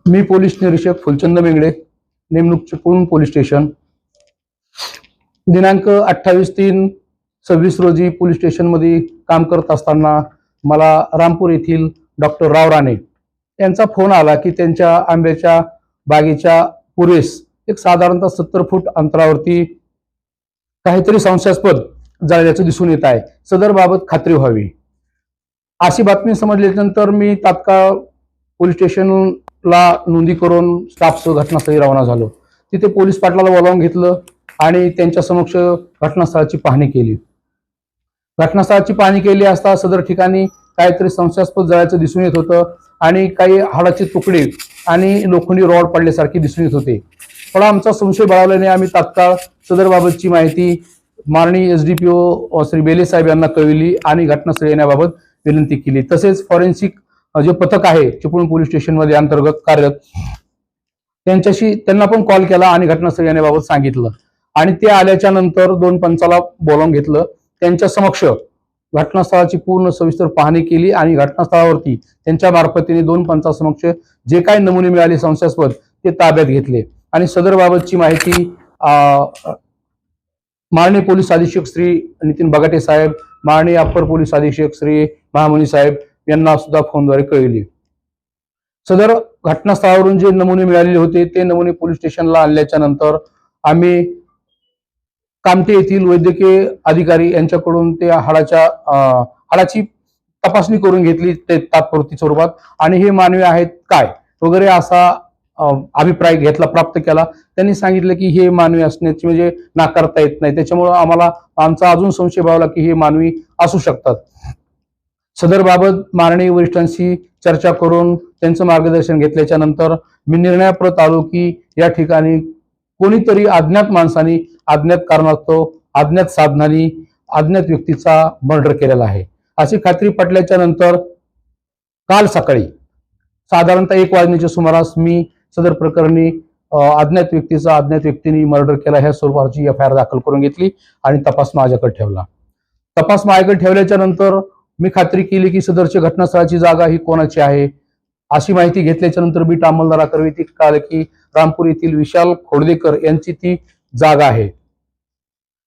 मी police निरीक्षक फुलचंद मेंगडे, नेमणूक Chiplun police station. दिनांक 28/3/26 रोजी पोलीस स्टेशनमध्ये काम करत असताना मला रामपूर येथील डॉक्टर राव राणे यांचा फोन आला की त्यांच्या आंब्याच्या बागेच्या पूर्वेस एक साधारणतः 70 फूट अंतरावरती काहीतरी संशयास्पद जळल्याचं दिसून येत आहे, सदर बाबत खात्री व्हावी. अशी बातमी समजल्यानंतर मी तात्काळ पोलीस स्टेशनला नोंदी करून स्टाफसह घटनास्थळी रवाना झालो. तिथे पोलीस पाटलाला बोलावून घेतलं आणि त्यांच्या समक्ष घटनास्थळाची पाहणी केली. घटनास्थळाची पाहणी केली असता सदर ठिकाणी काहीतरी संशयास्पद जळायचं दिसून येत होतं आणि काही हाडाचे तुकडे आणि लोखंडी रॉड पडल्यासारखे दिसून येत होते. थोडा आमचा संशय बळावल्याने आम्ही तात्काळ सदर बाबतची माहिती माननीय SDPO श्री बेले साहेब यांना कळविली आणि घटनास्थळी येण्याबाबत विनंती केली. तसेच फॉरेन्सिक जे पथक आहे चिपळूण पोलीस स्टेशनमध्ये अंतर्गत कार्यरत त्यांना पण कॉल केला आणि घटनास्थळी येण्याबाबत सांगितलं आणि ते आल्याच्या नंतर 2 पंचाला बोलावून घेतलं. त्यांच्या समक्ष घटनास्थळाची पूर्ण सविस्तर पाहणी केली आणि घटनास्थळावरती त्यांच्या मार्फतीने 2 पंचासमक्ष जे काही नमुने मिळाले संशयास्पद ते ताब्यात घेतले आणि सदर बाबतची माहिती माननीय पोलीस अधीक्षक श्री नितीन बगाटे साहेब, माननीय अप्पर पोलीस अधीक्षक श्री महामुनी साहेब यांना सुद्धा फोनद्वारे कळविली. सदर घटनास्थळावरून जे नमुने मिळालेले होते ते नमुने पोलीस स्टेशनला आणल्याच्या नंतर आम्ही कामठी येथील वैद्यकीय अधिकारी यांच्याकडून ते हाडाची तपासणी करून घेतली ते तात्पुरती स्वरूपात आणि हे मानवी आहेत काय वगैरे असा अभिप्राय प्राप्त केला. त्यांनी सांगितलं की हे मानवी असण्याची म्हणजे नाकारता येत नाही, त्याच्यामुळं आमचा अजून संशय बळावला की हे मानवी असू शकतात. सदर बाबत माननीय वरिष्ठांशी चर्चा करून त्यांचं मार्गदर्शन घेतल्याच्या नंतर मी निर्णयाप्रत आलो की या ठिकाणी कोणीतरी अज्ञात माणसाने अज्ञात कारणास्तव अज्ञात साधनांनी अज्ञात व्यक्तीचा मर्डर केलेला आहे अशी खात्री पटल्याच्या नंतर काल सकाळी साधारणतः 1 वाजण्याच्या सुमारास मी सदर प्रकरणी अज्ञात व्यक्तीने मर्डर केला ह्या स्वरूपाची FIR दाखल करून घेतली आणि तपास माझ्याकडे ठेवला. तपास माझ्याकडे ठेवल्याच्या नंतर मी खात्री केली की सदरच्या घटनास्थळाची जागा ही कोणाची आहे. अशी माहिती घेतल्याच्या नंतर बीट अंमलदाराकडे ती कळालं की रामपूर येथील विशाल खोडदेकर यांची ती जागा आहे.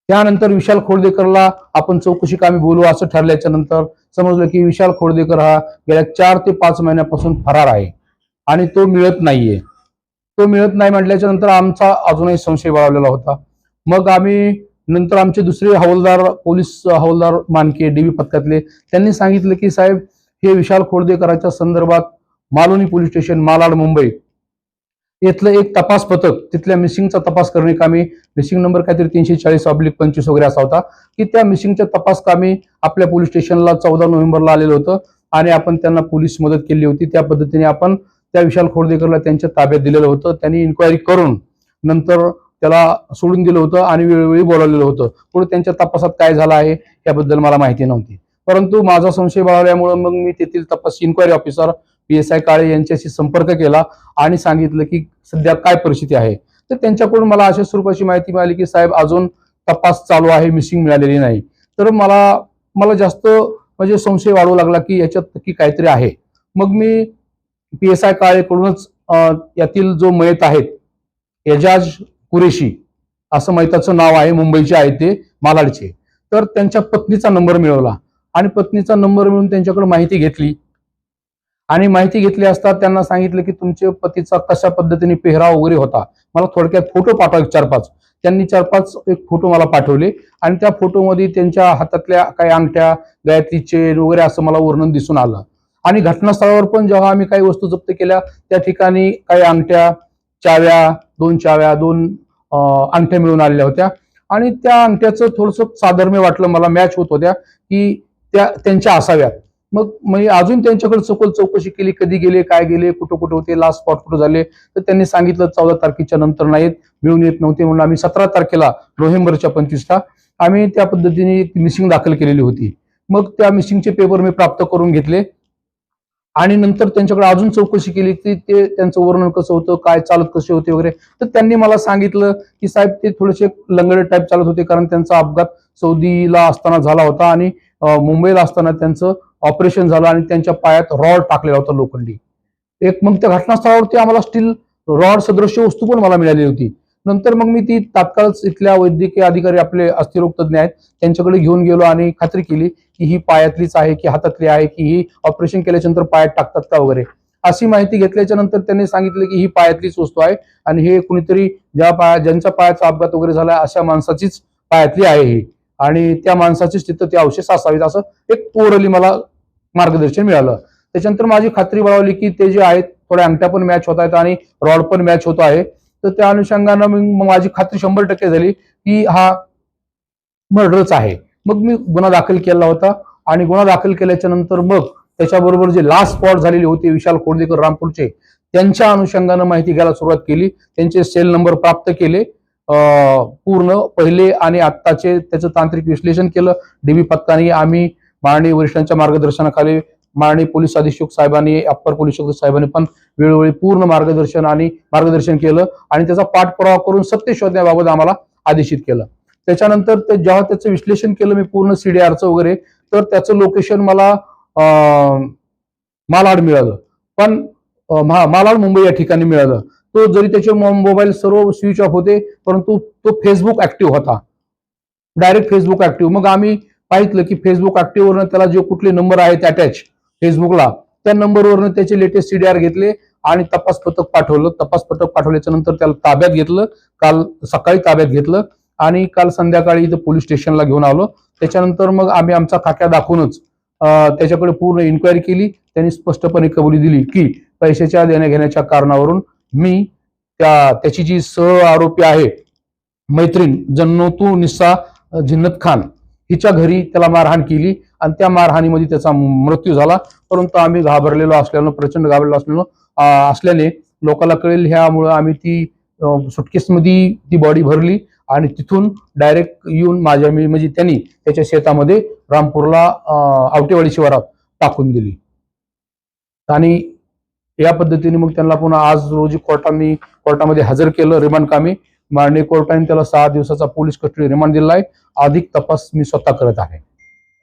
त्यानंतर विशाल खोडदेकरला आपण चौकशी कामी बोलू असं ठरल्याच्या नंतर समजलं की विशाल खोडदेकर हा गेल्या 4 ते 5 महिन्यापासून फरार आहे आणि तो मिळत नाहीये. तो मिळत नाही म्हटल्याच्या नंतर आमचा अजूनही संशय बळावलेला होता. मग आम्ही नंतर आमचे दुसरे पोलीस हवालदार मानके DB पथकातले त्यांनी सांगितलं की साहेब हे विशाल खोडदेकराच्या संदर्भात मालोनी पोलीस स्टेशन मालाड मुंबई येथलं एक तपास पथक तिथल्या मिसिंगचा तपास करणे कामी मिसिंग नंबर काहीतरी 340/25 वगैरे असा होता की त्या मिसिंगच्या तपास कामी आपल्या पोलीस स्टेशनला 14 नोव्हेंबरला आलेलं होतं आणि आपण त्यांना पोलीस मदत केली होती. त्या पद्धतीने आपण त्या विशाल खोडदेकरला त्यांच्या ताब्यात दिलेलं होतं. त्यांनी इन्क्वायरी करून नंतर त्याला सोडून दिलं होतं आणि वेळोवेळी बोलावलेलं होतं. पुढे त्यांच्या तपासात काय झालं आहे याबद्दल मला माहिती नव्हती, परंतु माझा संशय बळावल्यामुळे मग मी तेथील तपास इन्क्वायरी ऑफिसर PSI काळे यांच्याशी संपर्क केला आणि सांगितलं की सध्या काय परिस्थिती आहे. तर त्यांच्याकडून मला अशा स्वरूपाची माहिती मिळाली की साहेब अजून तपास चालू आहे, मिसिंग मिळालेली नाही. तर मला जास्त म्हणजे संशय वाढू लागला की याच्यात नक्की काहीतरी आहे. मग मी PSI काळेकडूनच यातील जो मयत आहेत एजाज कुरेशी असं मयताचं नाव आहे, मुंबईचे आहे ते मालाडचे, तर त्यांच्या पत्नीचा नंबर मिळवला आणि पत्नीचा नंबर मिळून त्यांच्याकडे माहिती घेतली आणि माहिती घेतली असता त्यांना सांगितलं की तुमच्या पतीचा कशा पद्धतीने पेहराव वगैरे होता. मला थोडक्यात फोटो पाठवा 4-5. त्यांनी 4-5 एक फोटो मला पाठवले आणि त्या फोटोमध्ये त्यांच्या हातातल्या काही अंगठ्या, गळ्यातली चेन वगैरे असं मला वर्णन दिसून आलं. आणि घटनास्थळावर पण जेव्हा आम्ही काही वस्तू जप्त केल्या त्या ठिकाणी काही अंगठ्या, चाव्या, 2 अंगठ्या मिळून आलेल्या होत्या आणि त्या अंगठ्याचं थोडंसं साधर्म्य वाटलं मला, मॅच होत होत्या की त्या त्यांच्या असाव्यात. मग मी अजून त्यांच्याकडे सखोल चौकशी केली, कधी गेले, काय गेले, कुठं होते, लास्ट स्पॉट कुठं झाले. तर त्यांनी सांगितलं 14 तारखेच्या नंतर नाहीत, मिळून येत नव्हते म्हणून आम्ही 17 तारखेला नोव्हेंबरच्या 25ला आम्ही त्या पद्धतीने मिसिंग दाखल केलेली होती. मग त्या मिसिंगचे पेपर मी प्राप्त करून घेतले आणि नंतर त्यांच्याकडे अजून चौकशी केली की ते त्यांचं वर्णन कसं होतं, काय चालत कसे होते वगैरे. तर त्यांनी मला सांगितलं की साहेब ते थोडेसे लंगडे टाईप चालत होते कारण त्यांचा अपघात सौदीला असताना झाला होता आणि मुंबईला असताना त्यांचं ऑपरेशन झालं आणि त्यांच्या पायात रॉड टाकलेला होता लोखंडी. एक मग त्या घटनास्थळावरती आम्हाला स्टील रॉड सदृश्य वस्तू पण मला मिळाली होती. नंतर मग मी ती तात्काळच इथल्या वैद्यकीय अधिकारी आपले अस्थिरोग तज्ञ आहेत त्यांच्याकडे घेऊन गेलो आणि खात्री केली की ही पायातलीच आहे की हातातली आहे की ही ऑपरेशन केल्याच्या नंतर पायात टाकतात का वगैरे. अशी माहिती घेतल्याच्या नंतर त्यांनी सांगितलं की ही पायातलीच वस्तू आहे आणि हे कुणीतरी ज्यांच्या पायाचा अपघात वगैरे झाला अशा माणसाचीच पायातली आहे ही आणि त्या माणसाचीच तिथं ते अवशेष असावेत असं एक ओरली मला मार्गदर्शन मिळालं. त्याच्यानंतर माझी खात्री बळावली की ते जे आहेत थोड्या अंगठ्या पण मॅच होत आहेत आणि रॉड पण मॅच होत आहे. तर त्या अनुषंगानं मग माझी खात्री 100% झाली की हा मर्डरच आहे. मग मी गुन्हा दाखल केला होता आणि गुन्हा दाखल केल्याच्या नंतर मग त्याच्याबरोबर जे लास्ट स्पॉट झालेले होते विशाल खोडदेकर रामपूरचे त्यांच्या अनुषंगानं माहिती घ्यायला सुरुवात केली. त्यांचे सेल नंबर प्राप्त केले, पूर्ण पहिले आणि आत्ताचे त्याचं तांत्रिक विश्लेषण केलं. डीबी पत्तानी आम्ही माननीय वरिष्ठांच्या मार्गदर्शनाखाली माननीय पोलीस अधीक्षक साहेबांनी अप्पर पोलीस अधीक्षक साहेबांनी पण वेळोवेळी पूर्ण मार्गदर्शन केलं आणि त्याचा पाठपुरावा करून सत्य शोधण्याबाबत आम्हाला आदेशित केलं. त्याच्यानंतर जेव्हा त्याचं विश्लेषण केलं मी पूर्ण सीडीआरचं वगैरे तर त्याचं लोकेशन मला मालाड मिळालं. पण मालाड मुंबई या ठिकाणी मिळालं. तो जरी त्याचे मोबाईल सर्व स्विच ऑफ होते परंतु तो फेसबुक ऍक्टिव्ह होता, डायरेक्ट फेसबुक ऍक्टिव्ह. मग आम्ही पाहितलं की फेसबुक ऍक्टिव्हवरनं त्याला जे कुठले नंबर आहेत अटॅच फेसबुकला त्या नंबरवरनं त्याचे लेटेस्ट सीडीआर घेतले आणि तपास पथक पाठवलं. तपास पथक पाठवल्याच्या नंतर त्याला ताब्यात घेतलं. काल सकाळी ताब्यात घेतलं आणि काल संध्याकाळी इथं पोलीस स्टेशनला घेऊन आलो. त्याच्यानंतर मग आम्ही आमचा खाक्या दाखवूनच त्याच्याकडे पूर्ण इन्क्वायरी केली. त्यांनी स्पष्टपणे कबुली दिली की पैशाच्या देण्या घेण्याच्या कारणावरून मी त्याची जी सह आरोपी आहे मैत्रीण जन्नोतू निस्सा जिन्नत खान हिच्या घरी त्याला मारहाण केली आणि त्या मारहाणीमध्ये त्याचा मृत्यू झाला. परंतु आम्ही घाबरलेलो असल्यानं प्रचंड घाबरलेलो असल्याने लोकांना कळेल ह्यामुळं आम्ही ती सुटकेसमध्ये ती बॉडी भरली आणि तिथून डायरेक्ट येऊन म्हणजे त्यांनी त्याच्या शेतामध्ये रामपूरला आवटेवाडी शिवारात टाकून दिली. आणि या पद्धतीने मग त्यांना पुन्हा आज रोजी कोर्टामध्ये हजर केलं रिमांड कामी. माननीय कोर्टाने त्याला 6 दिवसाचा पोलीस कस्टडी रिमांड दिला आहे. अधिक तपास मी स्वतः करत आहे.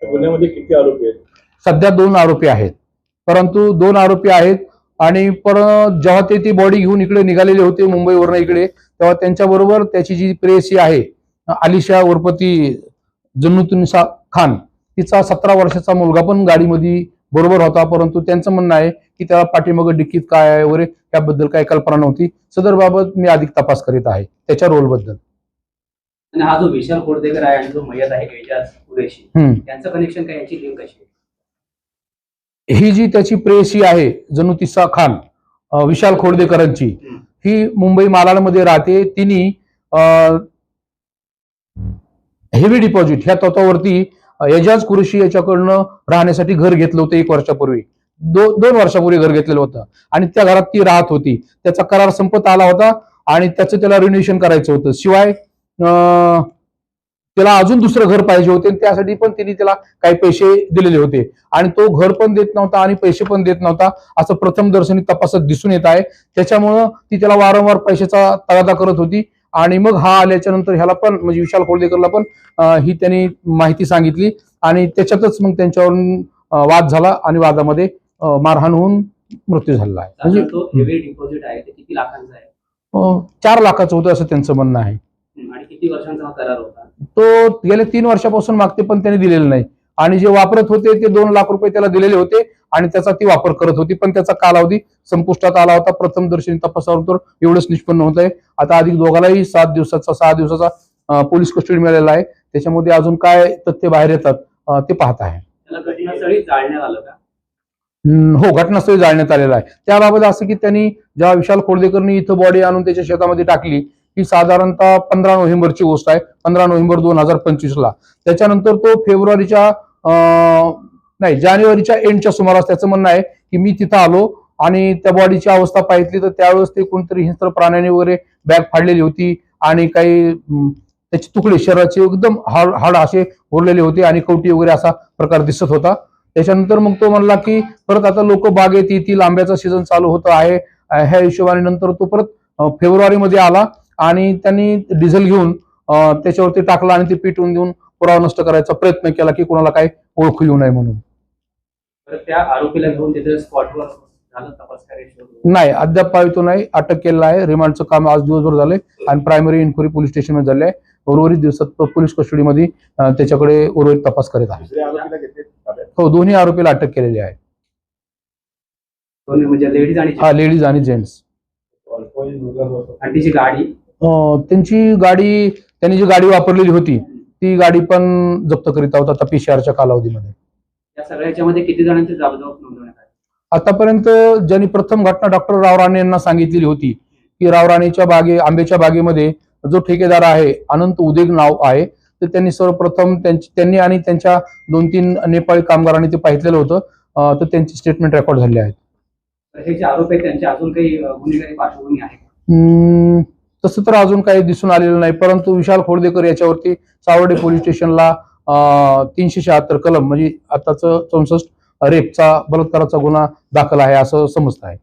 गुन्ह्यामध्ये किती आरोपी आहेत? सध्या 2 आरोपी आहेत, परंतु 2 आरोपी आहेत आणि जेव्हा ते ती बॉडी घेऊन इकडे निघालेले होते मुंबईवरनं इकडे तेव्हा त्यांच्याबरोबर त्याची जी प्रेयसी आहे आलिशा उर्फ ती जन्नतुनिसा खान तिचा 17 वर्षाचा मुलगा पण गाडीमध्ये बरोबर होता. परंतु त्यांचं म्हणणं आहे की त्याला पाठीमागं डिक्कीत काय आहे वगैरे त्याबद्दल काही कल्पना नव्हती. सदर बाबत मी अधिक तपास करीत आहे त्याच्या रोलबद्दल. आणि हा जो विशाल खोडदेकर आहे आणि जो मयत आहे एजाज कुरेशी त्यांचं कनेक्शन काय, याची लिंक कशी? ही जी त्याची प्रेयसी आहे जन्नतुनिसा खान विशाल खोडदेकरांची ही मुंबई मालाडमध्ये राहते. तिने हेवी डिपॉझिट ह्या तत्वावरती एजाज कुरेशी याच्याकडनं राहण्यासाठी घर घेतलं होतं 1 वर्षापूर्वी. 2 वर्षापूर्वी घर घेतलेलं होतं आणि त्या घरात ती राहत होती. त्याचा करार संपत आला होता आणि त्याचं त्याला रिन्युएशन करायचं होतं. शिवाय त्याला अजून दुसरं घर पाहिजे होते त्यासाठी पण तिने त्याला काही पैसे दिलेले होते आणि तो घर पण देत नव्हता आणि पैसे पण देत नव्हता असं प्रथम दर्शनी तपासात दिसून येत आहे. त्याच्यामुळं ती त्याला वारंवार पैशाचा तगादा करत होती आणि मग हा आल्याच्या नंतर ह्याला पण म्हणजे विशाल खोडदेकरला पण ही त्यांनी माहिती सांगितली आणि त्याच्यातच मग त्यांच्यावरून वाद झाला आणि वादामध्ये मारहाण होऊन मृत्यू झालेला आहे. म्हणजे तो हेवी डिपॉझिट आहे ते किती लाखांचा आहे? 4 लाखाचं होतं असं त्यांचं म्हणणं आहे. आणि किती वर्षांचा करार होता? तो गेल्या 3 वर्षापासून मागते पण त्यांनी दिलेलं नाही आणि जे वापरत होते ते 2 लाख रुपये त्याला दिलेले होते आणि त्याचा ती वापर करत होती. पण त्याचा कालावधी संपुष्टात आला होता. प्रथम दर्शनी तपासावर तर एवढंच निष्पन्न होत आहे. आता अधिक दोघालाही 6 दिवसाचा पोलीस कस्टडी मिळालेला आहे. त्याच्यामध्ये अजून काय तथ्य बाहेर येतात ते पाहत आहे. त्याला घटनास्थळी जाळण्यात आलं का? हो, घटनास्थळी जाळण्यात आलेला आहे. त्याबाबत असं की त्यांनी जेव्हा विशाल खोडदेकरनी इथं बॉडी आणून त्याच्या शेतामध्ये टाकली ही साधारणतः 15 नोव्हेंबरची गोष्ट आहे. 15 नोव्हेंबर 2025ला. त्याच्यानंतर तो जानेवारीच्या एंडच्या सुमारास त्याचं म्हणणं आहे की मी तिथं आलो आणि त्या बॉडीची अवस्था पाहिली तर त्यावेळेस ते कोणतरी हिंस्र प्राण्याने वगैरे बॅग फाडलेली होती आणि काही त्याचे तुकडे शरीराचे एकदम हाड असे उरलेले होते आणि कवटी वगैरे असा प्रकार दिसत होता. त्याच्यानंतर मग तो म्हणला की परत आता लोक बागेत येतील, आंब्याचा सीझन चालू होत आहे ह्या हिशोबाने. नंतर तो परत फेब्रुवारीमध्ये आला आणि त्यांनी डिझेल घेऊन त्याच्यावरती टाकला आणि ते पेटवून देऊन पुरावा नष्ट करायचा प्रयत्न केला की कोणाला काही ओळखू येऊ नये म्हणून. त्या आरोपीला घेऊन तिथे स्पॉटवर झालं तपास कार्य नाही, अद्याप पावितो नाही, अटक केलेला आहे. रिमांडचं काम आज दिवसभर झालंय आणि प्रायमरी इन्क्वायरी पोलीस स्टेशनमध्ये झाले आहे. उर्वरित दिवसात तो पोलीस कस्टडीमध्ये त्याच्याकडे उर्वरित तपास करीत आहे. दुसऱ्या आरोपीला घेतले ताब्यात? हो, दोन्ही आरोपीला अटक केलेली आहे. दोन्ही म्हणजे लेडीज आणि हा, लेडीज आणि जेंट्स. अल्पवयीन मुलगा जो होता, आणि तिची गाडी त्यांची गाडी, त्यांनी जी गाडी वापरलेली होती ती गाडी पण जप्त करीत आहोत आता PCR कालावधीमध्ये. या सगळ्याच्यामध्ये किती जणांची जबाबदारी नोंदवण्यात आली? आतापर्यंत ज्यांनी प्रथम घटना डॉक्टर राव राणे यांना सांगितलेली होती की राव राणेच्या आंब्याच्या बागेमध्ये जो ठेकेदार आहे अनंत उदेग नाव आहे, तर त्यांनी सर्वप्रथम त्यांनी आणि त्यांच्या 2-3 नेपाळी कामगारांनी ते पाहिलेलं होतं. तर त्यांची स्टेटमेंट रेकॉर्ड झाले आहेत. तर हे जे आरोप आहेत त्यांचे अजून काही गुन्हेगारी पार्श्वभूमी आहे का? तसं तर अजून काही दिसून आलेलं नाही, परंतु विशाल खोडदेकर याच्यावरती सावर्डे पोलीस स्टेशनला 376 कलम म्हणजे आताच 64 रेपचा बलात्काराचा गुन्हा दाखल आहे असं समजत आहे.